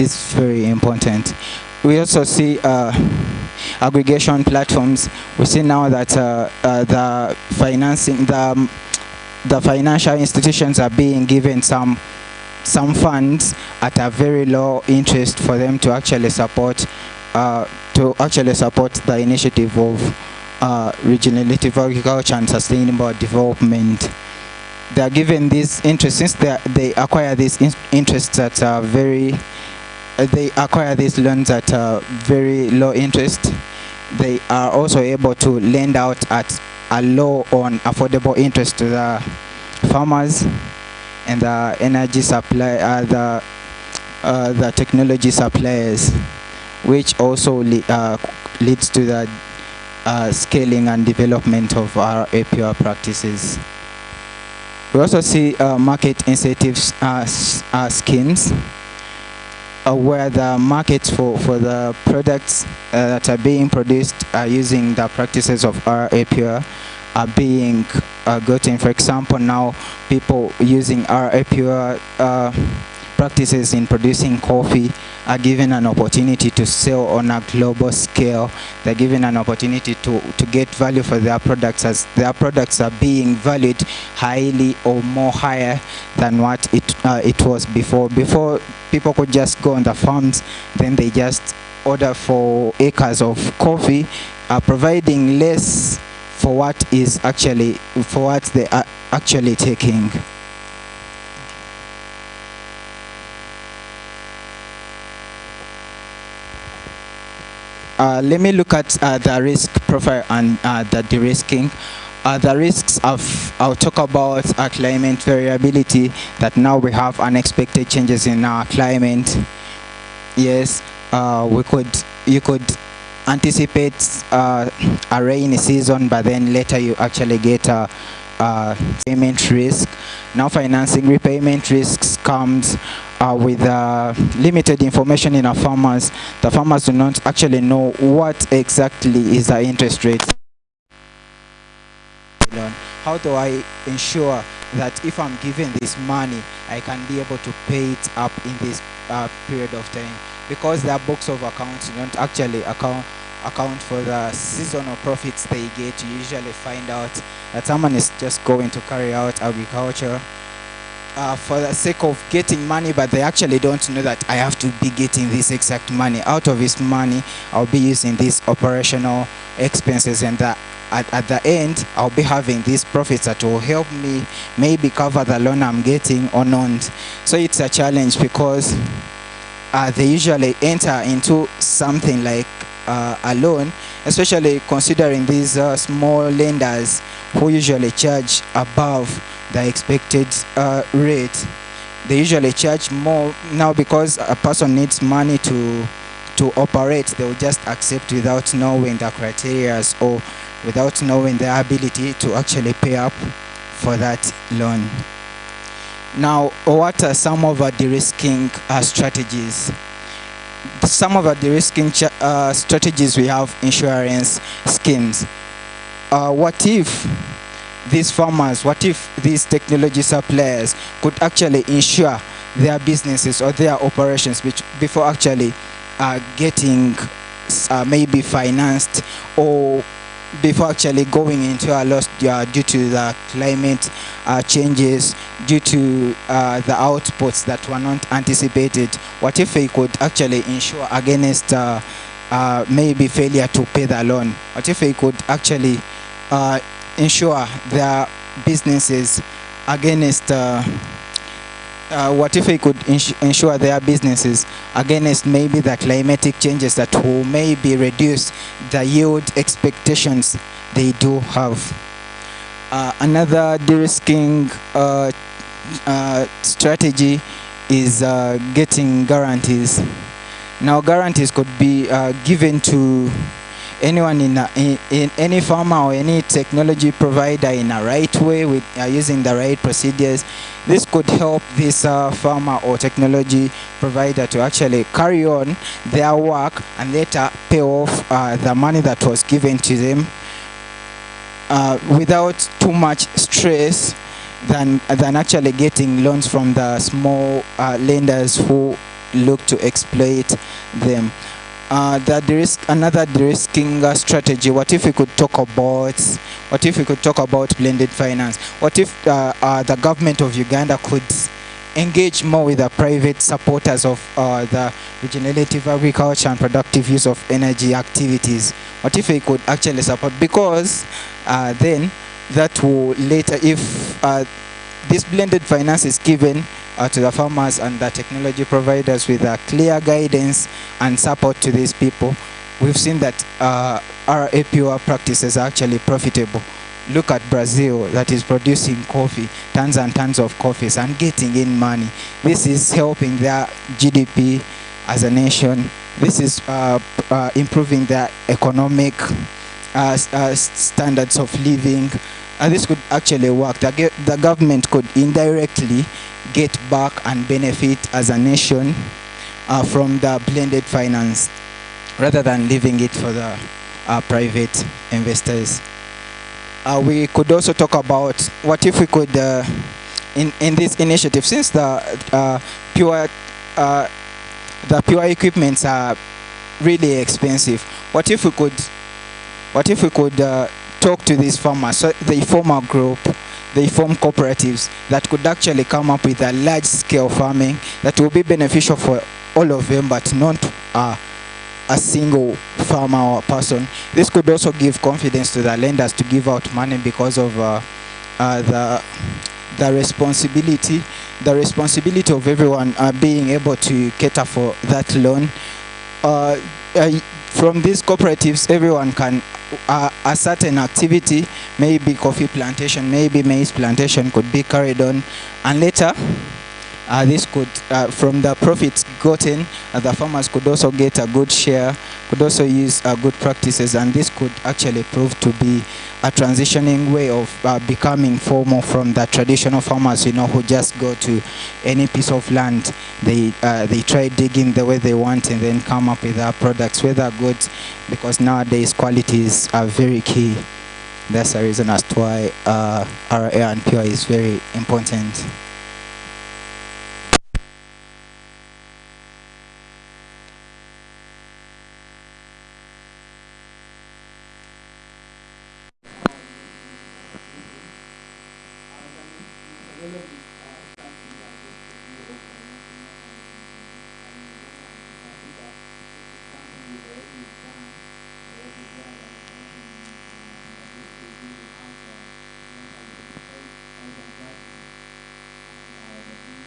is very important. We also see aggregation platforms. We see now that the financial institutions are being given some funds at a very low interest for them to actually support the initiative of regenerative agriculture and sustainable development. They are given these interests since they acquire these interests at they acquire these loans at very low interest. They are also able to lend out at a low on affordable interest to the farmers and the energy supply, the technology suppliers, which also leads to the scaling and development of our APR practices. We also see market incentives schemes, where the markets for the products that are being produced using the practices of our APR are being gotten. For example, now people using our APR practices in producing coffee are given an opportunity to sell on a global scale. They're given an opportunity to get value for their products, as their products are being valued highly or more higher than what it was before. Before, people could just go on the farms, then they just order for acres of coffee, providing less for what they are actually taking. Let me look at the risk profile and the de-risking. The risks I'll talk about climate variability, that now we have unexpected changes in our climate. Yes, you could anticipate a rainy season, but then later you actually get a payment risk. Now financing repayment risks comes with limited information in our farmers. The farmers do not actually know what exactly is the interest rate. How do I ensure that if I'm given this money, I can be able to pay it up in this period of time? Because their books of accounts don't actually account for the seasonal profits they get. You usually find out that someone is just going to carry out agriculture for the sake of getting money, but they actually don't know that I have to be getting this exact money. Out of this money, I'll be using these operational expenses, and at the end, I'll be having these profits that will help me maybe cover the loan I'm getting or not. So it's a challenge, because they usually enter into something like a loan, especially considering these small lenders who usually charge above the expected rate. They usually charge more now, because a person needs money to operate. They will just accept without knowing the criteria or without knowing their ability to actually pay up for that loan. Now, what are some of our de-risking strategies? Some of our de-risking strategies, we have insurance schemes. What if these farmers, what if these technology suppliers could actually insure their businesses or their operations before actually getting maybe financed, or before actually going into a loss due to the climate changes, due to the outputs that were not anticipated? What if they could actually insure against maybe failure to pay the loan? What if they could actually insure their businesses against what if they could insure their businesses against maybe the climatic changes that will maybe reduce the yield expectations they do have? Another de-risking strategy is getting guarantees. Now, guarantees could be given to anyone in any farmer or any technology provider in a right way, with using the right procedures. This could help this farmer or technology provider to actually carry on their work and later pay off the money that was given to them without too much stress than actually getting loans from the small lenders who look to exploit them. That there is another de-risking strategy. What if we could talk about blended finance? What if the government of Uganda could engage more with the private supporters of the regenerative agriculture and productive use of energy activities? What if we could actually support? Because then that will later, if this blended finance is given to the farmers and the technology providers with clear guidance and support to these people, we've seen that our APOR practices are actually profitable. Look at Brazil, that is producing coffee, tons and tons of coffees, and getting in money. This is helping their GDP as a nation. This is improving their economic standards of living. This could actually work. The government could indirectly get back and benefit as a nation from the blended finance, rather than leaving it for the private investors. We could also talk about what if we could, in this initiative, since the pure equipments are really expensive, what if we could talk to these farmers, so they form a group, they form cooperatives that could actually come up with a large scale farming that will be beneficial for all of them, but not a single farmer or person. This could also give confidence to the lenders to give out money, because of the responsibility of everyone being able to cater for that loan. From these cooperatives, everyone can a certain activity, maybe coffee plantation, maybe maize plantation, could be carried on, and later this could, from the profits gotten, the farmers could also get a good share, could also use good practices, and this could actually prove to be a transitioning way of becoming formal from the traditional farmers, who just go to any piece of land, they try digging the way they want and then come up with their products, whether goods, because nowadays qualities are very key. That's the reason as to why RA and pure is very important.